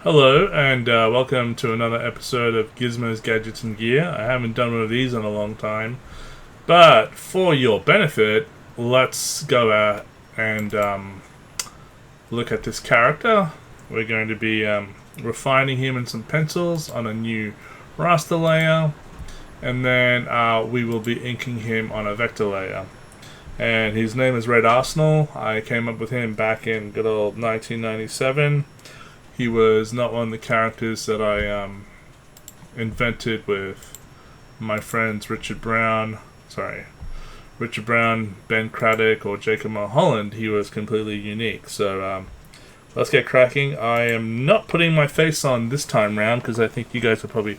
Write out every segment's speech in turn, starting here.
Hello, and welcome to another episode of Gizmos, Gadgets, and Gear. I haven't done one of these in a long time, but for your benefit, let's go out and look at this character. We're going to be refining him in some pencils on a new raster layer, and then we will be inking him on a vector layer. And his name is Red Arsenal. I came up with him back in good old 1997. He was not one of the characters that I invented with my friends Richard Brown, Ben Craddock, or Jacob Mulholland. He was completely unique. So let's get cracking. I am not putting my face on this time round because I think you guys are probably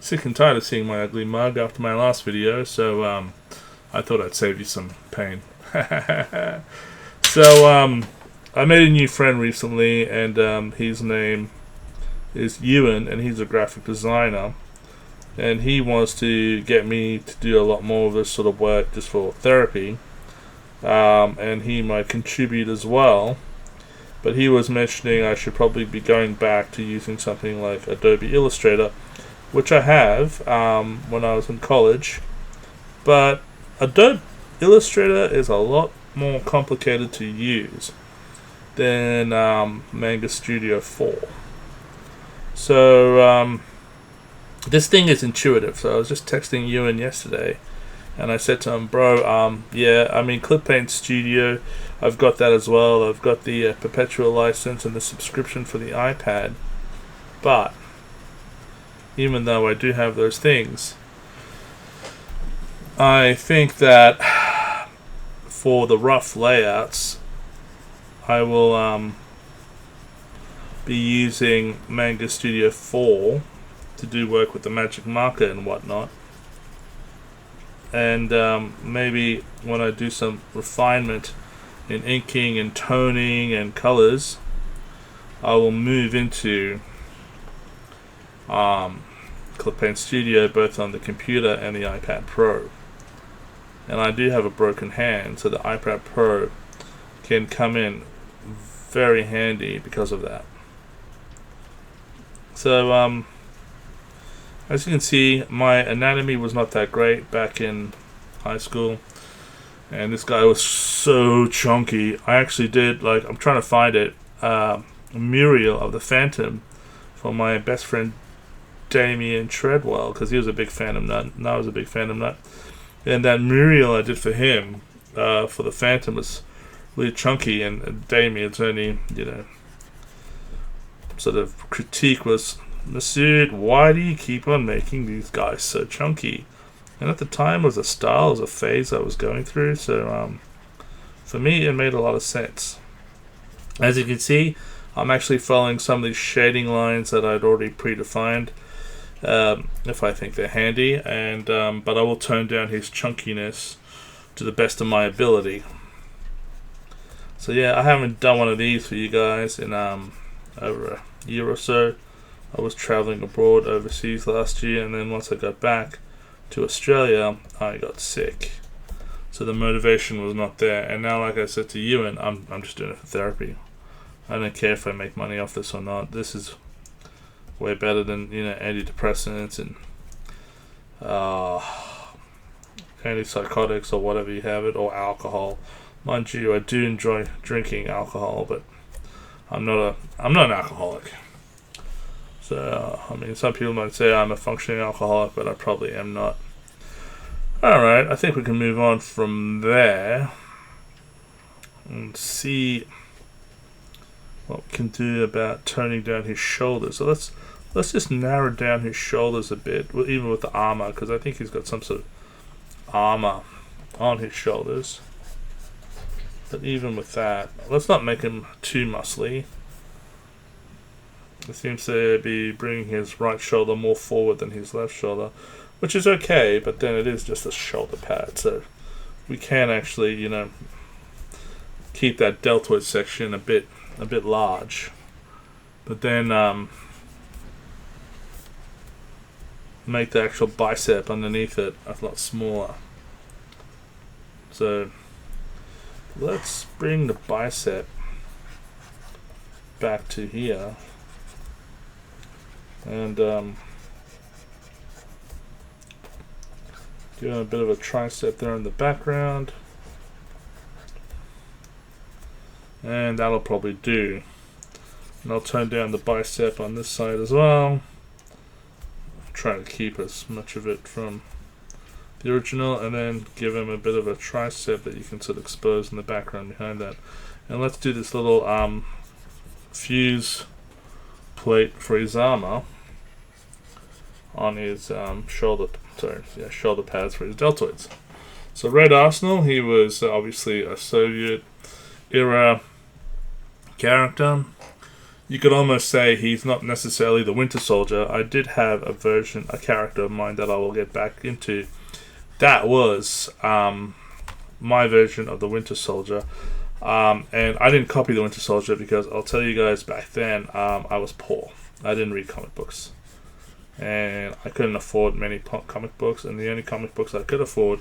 sick and tired of seeing my ugly mug after my last video. So I thought I'd save you some pain. So I made a new friend recently, and his name is Ewan, and he's a graphic designer. And he wants to get me to do a lot more of this sort of work just for therapy. And he might contribute as well. But he was mentioning I should probably be going back to using something like Adobe Illustrator, which I have when I was in college. But Adobe Illustrator is a lot more complicated to use than Manga Studio 4. So this thing is intuitive. So I was just texting Ewan yesterday, and I said to him, bro, yeah, I mean Clip Paint Studio, I've got that as well. I've got the perpetual license and the subscription for the iPad. But even though I do have those things, I think that for the rough layouts, I will be using Manga Studio 4 to do work with the magic marker and whatnot. And maybe when I do some refinement in inking and toning and colors, I will move into Clip Paint Studio both on the computer and the iPad Pro. And I do have a broken hand, so the iPad Pro can come in very handy because of that. So as you can see, my anatomy was not that great back in high school, and this guy was so chunky. I actually did, I'm trying to find it, Muriel of the Phantom for my best friend Damien Treadwell, because he was a big Phantom nut and I was a big Phantom nut. And that Muriel I did for him for the Phantom was really chunky, and Damien's only, sort of critique was, Masood, why do you keep on making these guys so chunky? And at the time it was a style, it was a phase I was going through, so for me it made a lot of sense. As you can see, I'm actually following some of these shading lines that I'd already predefined, if I think they're handy, and but I will tone down his chunkiness to the best of my ability. So yeah, I haven't done one of these for you guys in over a year or so. I was traveling abroad overseas last year, and then once I got back to Australia, I got sick. So the motivation was not there. And now, like I said to Ewan, I'm just doing it for therapy. I don't care if I make money off this or not. This is way better than antidepressants and antipsychotics or whatever you have it, or alcohol. Mind you, I do enjoy drinking alcohol, but I'm not an alcoholic. So I mean, some people might say I'm a functioning alcoholic, but I probably am not. Alright, I think we can move on from there and see what we can do about toning down his shoulders. So let's just narrow down his shoulders a bit, even with the armor, because I think he's got some sort of armor on his shoulders. But even with that, let's not make him too muscly. He seems to be bringing his right shoulder more forward than his left shoulder, which is okay, but then it is just a shoulder pad, so we can actually, keep that deltoid section a bit large, but then make the actual bicep underneath it a lot smaller. So let's bring the bicep back to here. And give him a bit of a tricep there in the background. And that'll probably do. And I'll tone down the bicep on this side as well. Try to keep as much of it from the original, and then give him a bit of a tricep that you can sort of expose in the background behind that. And let's do this little fuse plate for his armor on his shoulder pads for his deltoids. So Red Arsenal, he was obviously a Soviet era character. You could almost say he's not necessarily the Winter Soldier. I did have a character of mine that I will get back into. That was my version of the Winter Soldier. And I didn't copy the Winter Soldier because I'll tell you guys, back then I was poor. I didn't read comic books. And I couldn't afford many comic books. And the only comic books I could afford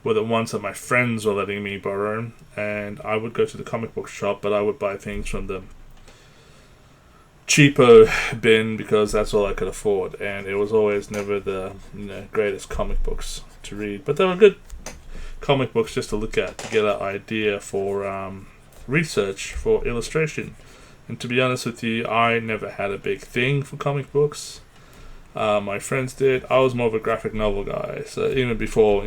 were the ones that my friends were letting me borrow. And I would go to the comic book shop, but I would buy things from the cheapo bin because that's all I could afford. And it was always never the greatest comic books to read. But they were good comic books just to look at, to get an idea for research, for illustration. And to be honest with you, I never had a big thing for comic books. My friends did. I was more of a graphic novel guy. So even before,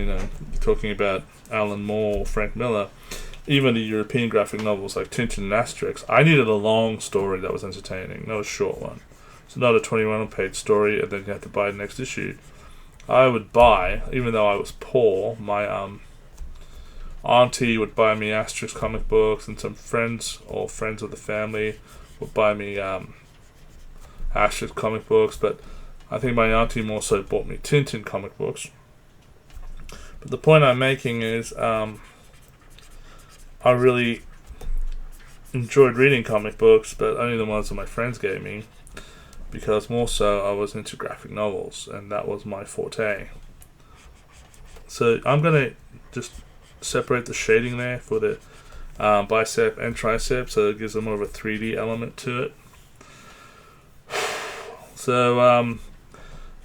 talking about Alan Moore, Frank Miller, even the European graphic novels like Tintin and Asterix, I needed a long story that was entertaining, not a short one. So not a 21-page story and then you have to buy the next issue. I would buy, even though I was poor, my auntie would buy me Asterix comic books, and some friends or friends of the family would buy me Asterix comic books, but I think my auntie more so bought me Tintin comic books. But the point I'm making is I really enjoyed reading comic books, but only the ones that my friends gave me, because more so I was into graphic novels, and that was my forte. So I'm going to just separate the shading there for the bicep and tricep, so it gives them more of a 3D element to it. So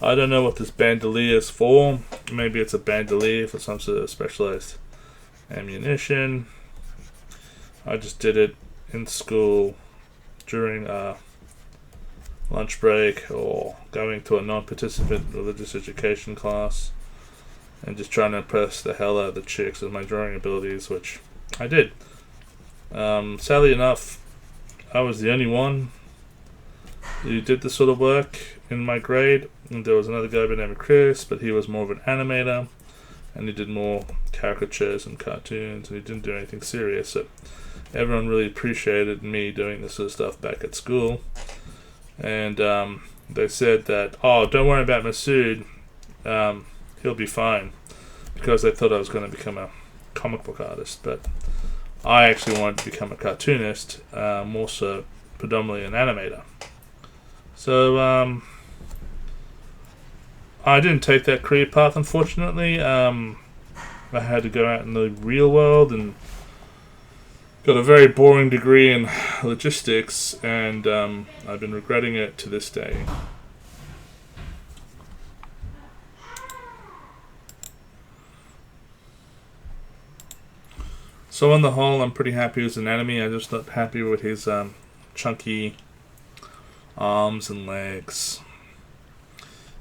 I don't know what this bandolier is for. Maybe it's a bandolier for some sort of specialized ammunition. I just did it in school during lunch break or going to a non-participant religious education class and just trying to impress the hell out of the chicks with my drawing abilities, which I did. Sadly enough, I was the only one who did this sort of work in my grade, and there was another guy by the name of Chris, but he was more of an animator and he did more caricatures and cartoons, and he didn't do anything serious. So everyone really appreciated me doing this sort of stuff back at school. And they said that, don't worry about Masood, he'll be fine, because they thought I was going to become a comic book artist. But I actually wanted to become a cartoonist, more so predominantly an animator. So I didn't take that career path, unfortunately. I had to go out in the real world and got a very boring degree in logistics, and I've been regretting it to this day. So on the whole, I'm pretty happy with his anatomy. I'm just not happy with his chunky arms and legs.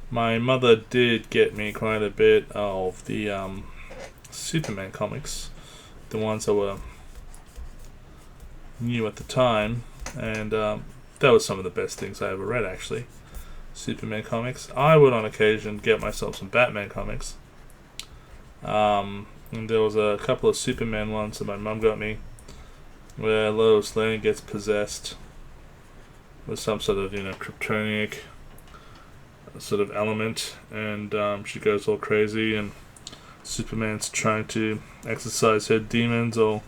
My mother did get me quite a bit of the Superman comics, the ones that were new at the time, and that was some of the best things I ever read, actually. Superman comics. I would on occasion get myself some Batman comics. And there was a couple of Superman ones that my mum got me, where Lois Lane gets possessed with some sort of, kryptonic sort of element, and she goes all crazy, and Superman's trying to exorcise her demons or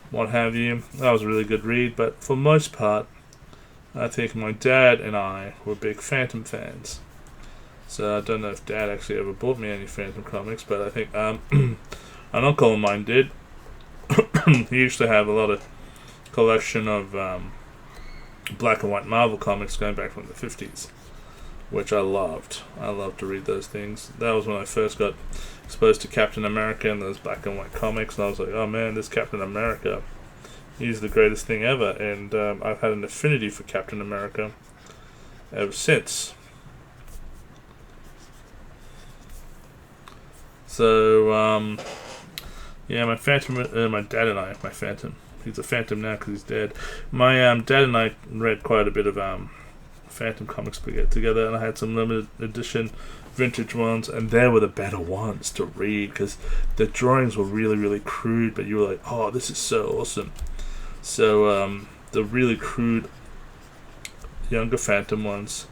what have you. That was a really good read, but for most part, I think my dad and I were big Phantom fans. So I don't know if Dad actually ever bought me any Phantom comics, but I think an uncle of mine did. He used to have a lot of collection of black and white Marvel comics going back from the 50s. which I loved. I loved to read those things. That was when I first got exposed to Captain America and those black and white comics, and I was like, oh man, this Captain America, he's the greatest thing ever. And I've had an affinity for Captain America ever since. So, yeah, my dad and I, he's a Phantom now because he's dead. My dad and I read quite a bit of Phantom comics together, and I had some limited edition vintage ones, and they were the better ones to read because the drawings were really, really crude, but you were like, oh, this is so awesome. So the really crude younger Phantom ones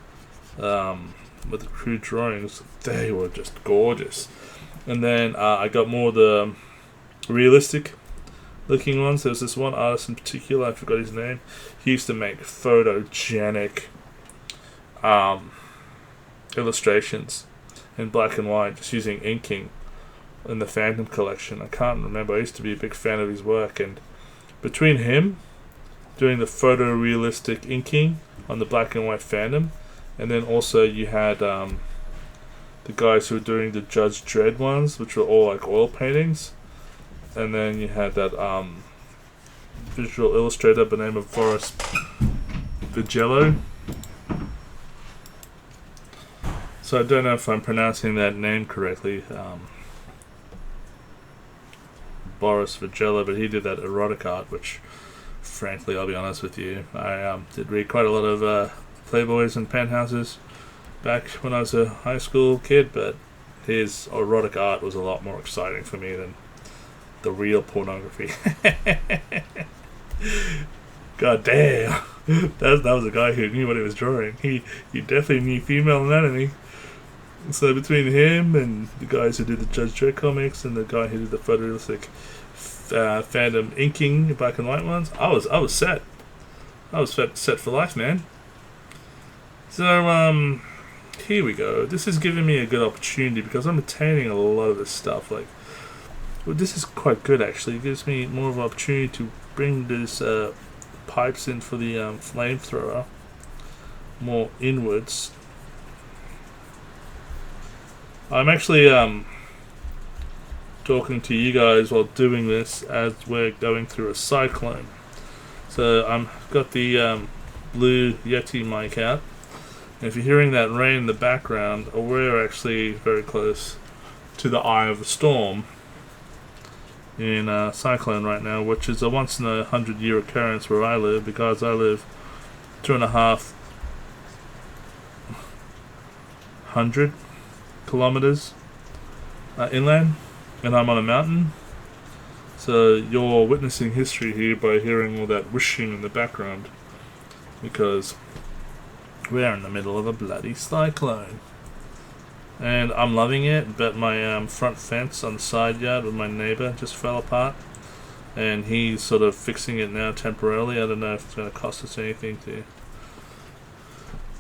with the crude drawings, they were just gorgeous. And then I got more of the realistic looking ones. There was this one artist in particular, I forgot his name. He used to make photogenic illustrations in black and white, just using inking in the Phantom collection. I can't remember. I used to be a big fan of his work, and between him doing the photorealistic inking on the black and white Phantom, and then also you had the guys who were doing the Judge Dredd ones, which were all like oil paintings, and then you had that visual illustrator by the name of Boris Vigello. So I don't know if I'm pronouncing that name correctly, Boris Vigello, but he did that erotic art, which, frankly, I'll be honest with you, I did read quite a lot of Playboys and Penthouses back when I was a high school kid, but his erotic art was a lot more exciting for me than the real pornography. God damn. That was a guy who knew what he was drawing. He definitely knew female anatomy. So between him and the guys who did the Judge Dredd comics and the guy who did the photorealistic Phantom inking, black and white ones, I was set. I was set for life, man. So here we go. This has given me a good opportunity because I'm attaining a lot of this stuff. Like, well, this is quite good actually. It gives me more of an opportunity to bring this pipes in for the flamethrower more inwards. I'm actually talking to you guys while doing this as we're going through a cyclone. So I've got the Blue Yeti mic out. And if you're hearing that rain in the background, we're actually very close to the eye of the storm in a cyclone right now, which is a once in a 100-year occurrence where I live, because I live 2,500 kilometers inland, and I'm on a mountain. So you're witnessing history here by hearing all that whooshing in the background, because we're in the middle of a bloody cyclone. And I'm loving it, but my front fence on the side yard with my neighbor just fell apart, and he's sort of fixing it now temporarily. I don't know if it's going to cost us anything to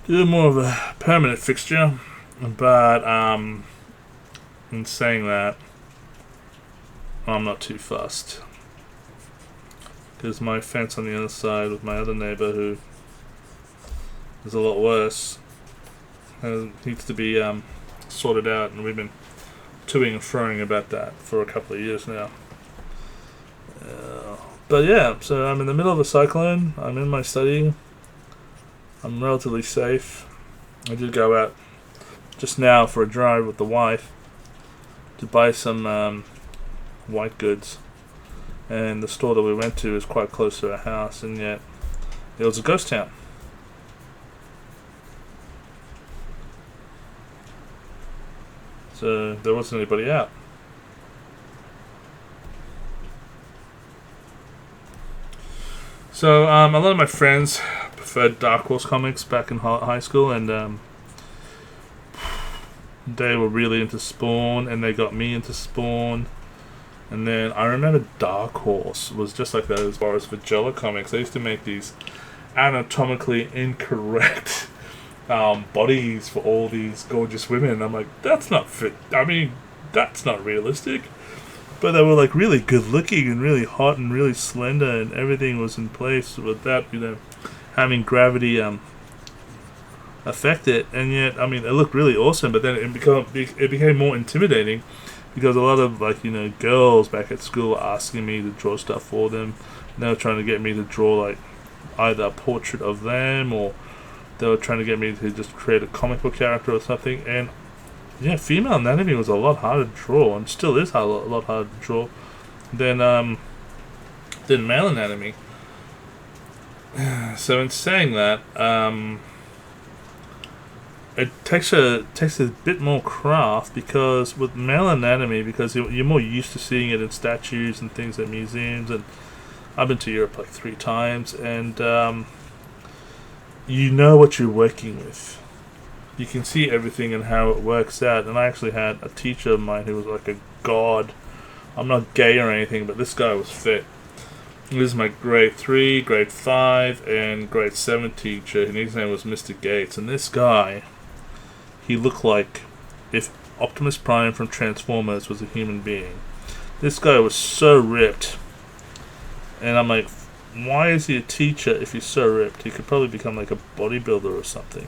do more of a permanent fixture, but in saying that, I'm not too fussed, because my fence on the other side with my other neighbor, who is a lot worse, needs to be sorted out, and we've been toing and froing about that for a couple of years now. But yeah, so I'm in the middle of a cyclone. I'm in my study. I'm relatively safe. I did go out just now for a drive with the wife to buy some white goods, and the store that we went to is quite close to our house, and yet it was a ghost town. So there wasn't anybody out. So a lot of my friends preferred Dark Horse comics back in high school, and they were really into Spawn, and they got me into Spawn. And then I remember Dark Horse was just like those Boris Vigello comics. They used to make these anatomically incorrect bodies for all these gorgeous women. And I'm like, that's not fit. I mean, that's not realistic. But they were like really good looking and really hot and really slender, and everything was in place with that, having gravity affect it, and yet, I mean, it looked really awesome. But then it became more intimidating because a lot of like girls back at school were asking me to draw stuff for them. And they were trying to get me to draw like either a portrait of them, or they were trying to get me to just create a comic book character or something. And yeah, female anatomy was a lot harder to draw, and still is a lot harder to draw than male anatomy. So in saying that, it takes a bit more craft, because with male anatomy, because you're more used to seeing it in statues and things at museums, and I've been to Europe like 3 times, and you know what you're working with. You can see everything and how it works out. And I actually had a teacher of mine who was like a god. I'm not gay or anything, but this guy was fit. This is my grade 3, grade 5, and grade 7 teacher, and his name was Mr. Gates. And this guy, he looked like if Optimus Prime from Transformers was a human being. This guy was so ripped. And I'm like, why is he a teacher if he's so ripped? He could probably become like a bodybuilder or something.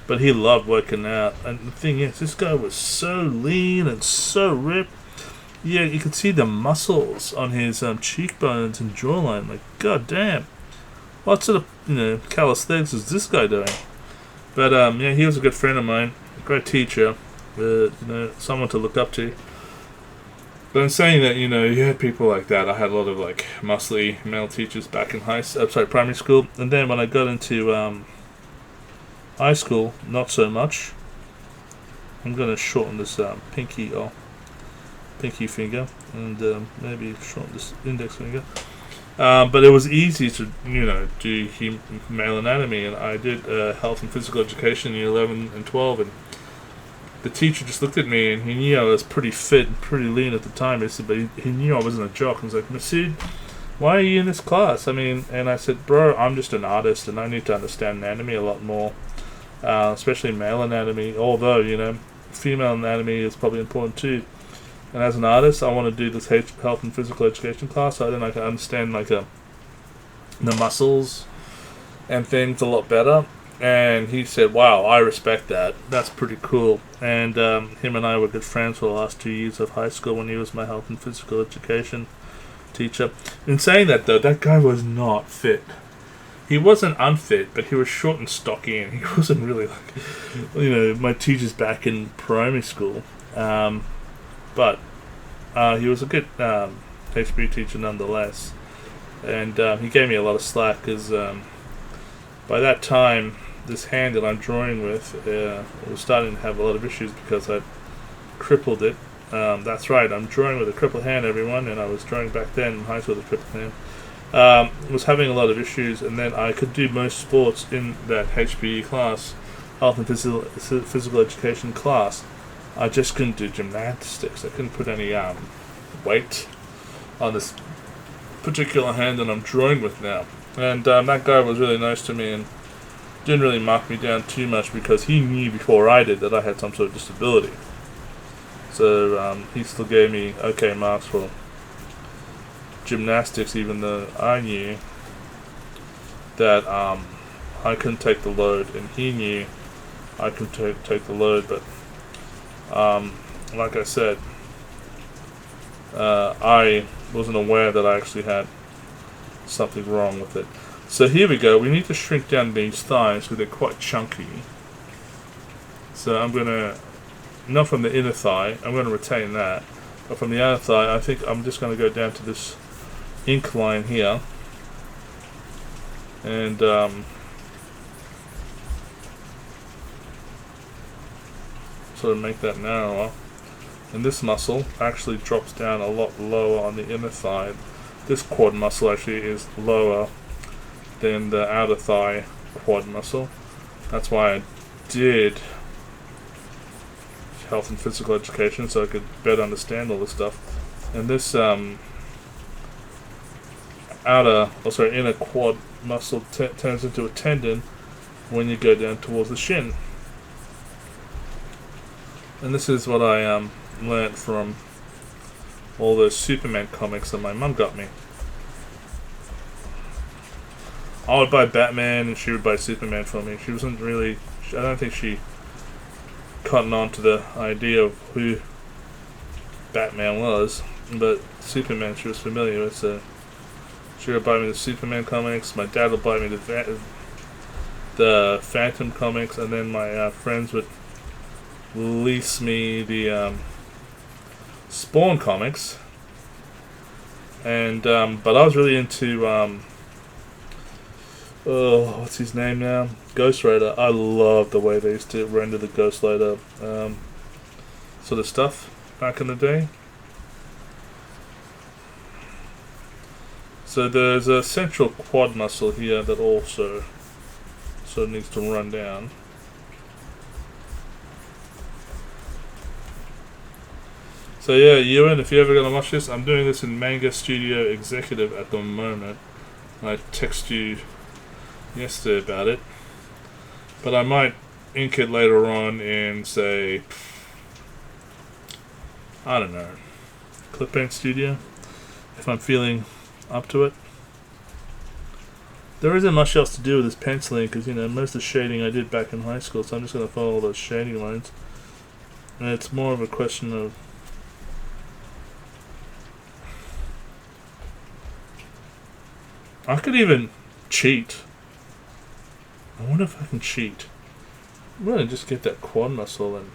But he loved working out. And the thing is, this guy was so lean and so ripped. Yeah, you could see the muscles on his cheekbones and jawline. Like, god damn. What sort of, calisthenics is this guy doing? But, yeah, he was a good friend of mine. A great teacher. Someone to look up to. But in saying that, you had people like that. I had a lot of, like, muscly male teachers back in primary school. And then when I got into, high school, not so much. I'm going to shorten this pinky finger, and maybe shorten this index finger. But it was easy to, do male anatomy, and I did health and physical education in year 11 and 12, and the teacher just looked at me, and he knew I was pretty fit and pretty lean at the time. But he knew I wasn't a jock. He was like, Masood, why are you in this class? I mean, and I said, bro, I'm just an artist, and I need to understand anatomy a lot more. Especially male anatomy, although, female anatomy is probably important too. And as an artist, I want to do this health and physical education class, so then I can understand the muscles and things a lot better. And he said, wow, I respect that. That's pretty cool. And him and I were good friends for the last 2 years of high school when he was my health and physical education teacher. In saying that, though, that guy was not fit. He wasn't unfit, but he was short and stocky, and he wasn't really like, my teachers back in primary school. But he was a good HB teacher nonetheless. And he gave me a lot of slack, because by that time, this hand that I'm drawing with was starting to have a lot of issues because I crippled it. That's right, I'm drawing with a crippled hand, everyone, and I was drawing back then in high school with a crippled hand. Was having a lot of issues, and then I could do most sports in that HPE class, health and physical education class. I just couldn't do gymnastics. I couldn't put any weight on this particular hand that I'm drawing with now. And that guy was really nice to me and didn't really mark me down too much, because he knew before I did that I had some sort of disability. So he still gave me okay marks for gymnastics, even though I knew that I couldn't take the load, and he knew I couldn't take the load. But like I said, I wasn't aware that I actually had something wrong with it. So here we go. We need to shrink down these thighs because they're quite chunky. So I'm going to, not from the inner thigh, I'm going to retain that, but from the outer thigh, I think I'm just going to go down to this incline here, and sort of make that narrower. And this muscle actually drops down a lot lower on the inner thigh. This quad muscle actually is lower than the outer thigh quad muscle. That's why I did health and physical education, so I could better understand all this stuff. And this inner quad muscle turns into a tendon when you go down towards the shin. And this is what I learned from all those Superman comics that my mum got me. I would buy Batman and she would buy Superman for me. She wasn't really. I don't think she cottoned on to the idea of who Batman was, but Superman she was familiar with, so she would buy me the Superman comics. My dad would buy me the Phantom comics, and then my friends would lease me the Spawn comics. And but I was really into what's his name now? Ghost Rider. I love the way they used to render the Ghost Rider sort of stuff back in the day. So there's a central quad muscle here that also sort of needs to run down. So yeah, Ewan, if you're ever going to watch this, I'm doing this in Manga Studio Executive at the moment. I texted you yesterday about it. But I might ink it later on in, say, I don't know, Clip Paint Studio, if I'm feeling up to it. There isn't much else to do with this penciling, because, you know, most of the shading I did back in high school, so I'm just going to follow all those shading lines. And it's more of a question of I could even cheat. I wonder if I can cheat. I'm gonna just get that quad muscle and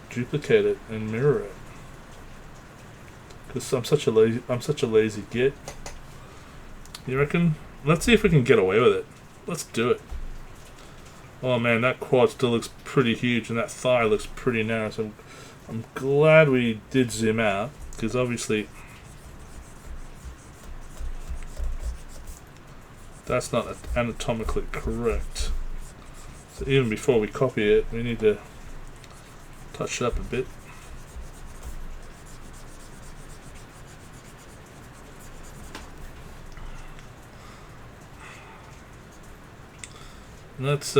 duplicate it and mirror it. Cause I'm such a lazy git. You reckon? Let's see if we can get away with it. Let's do it. Oh man, that quad still looks pretty huge, and that thigh looks pretty narrow. So I'm glad we did zoom out, because obviously that's not anatomically correct. So even before we copy it, we need to touch it up a bit. Let's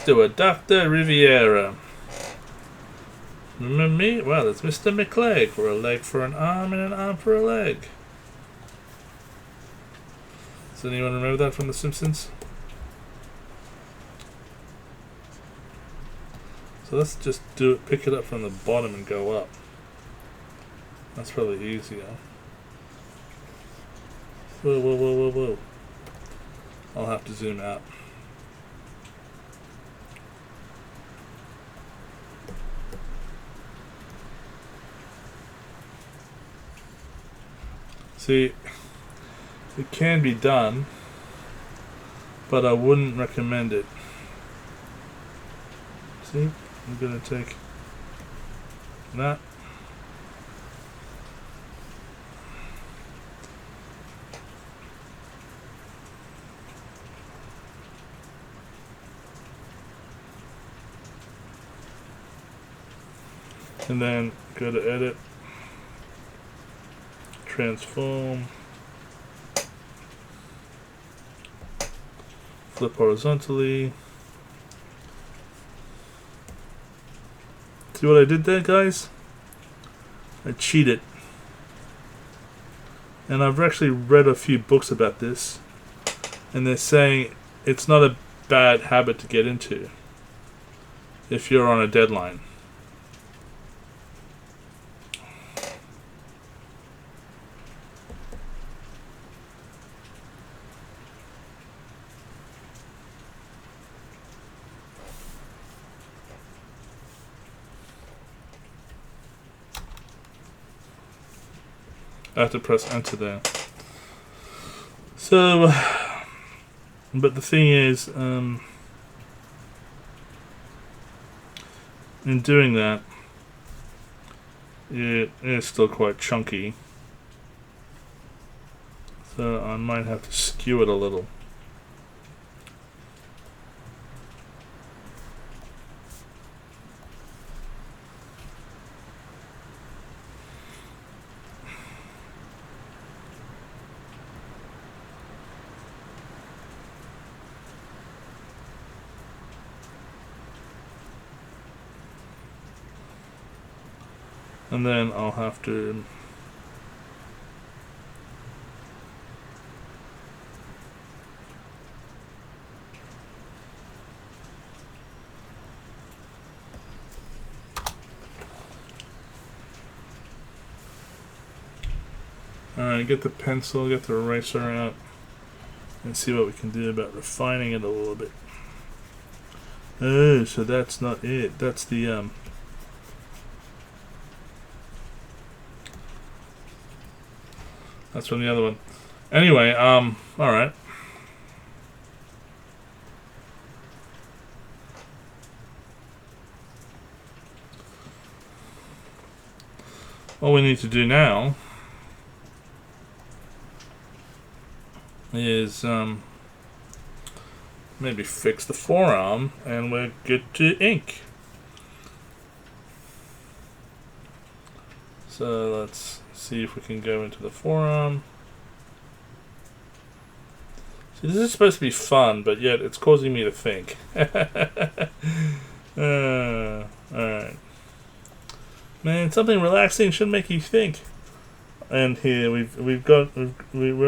do a Dr. Riviera. Remember me? Well, it's Mr. McLeod for a leg for an arm and an arm for a leg. Does anyone remember that from The Simpsons? So let's just do it, pick it up from the bottom and go up. That's probably easier. Whoa, whoa, whoa, whoa, whoa. I'll have to zoom out. See, it can be done, but I wouldn't recommend it. See, I'm gonna take that. And then go to edit, transform, flip horizontally. See what I did there, guys? I cheated. And I've actually read a few books about this, and they're saying it's not a bad habit to get into if you're on a deadline. I have to press enter there. So, but the thing is, in doing that, it is still quite chunky. So I might have to skew it a little. And then I'll have to Alright, get the pencil, get the eraser out, and see what we can do about refining it a little bit. Oh, so that's not it. That's the, that's from the other one. Anyway, alright. All we need to do now is maybe fix the forearm and we're good to ink. So let's see if we can go into the forearm. See, this is supposed to be fun, but yet it's causing me to think. Alright. Man, something relaxing should make you think. And here we're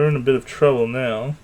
in a bit of trouble now.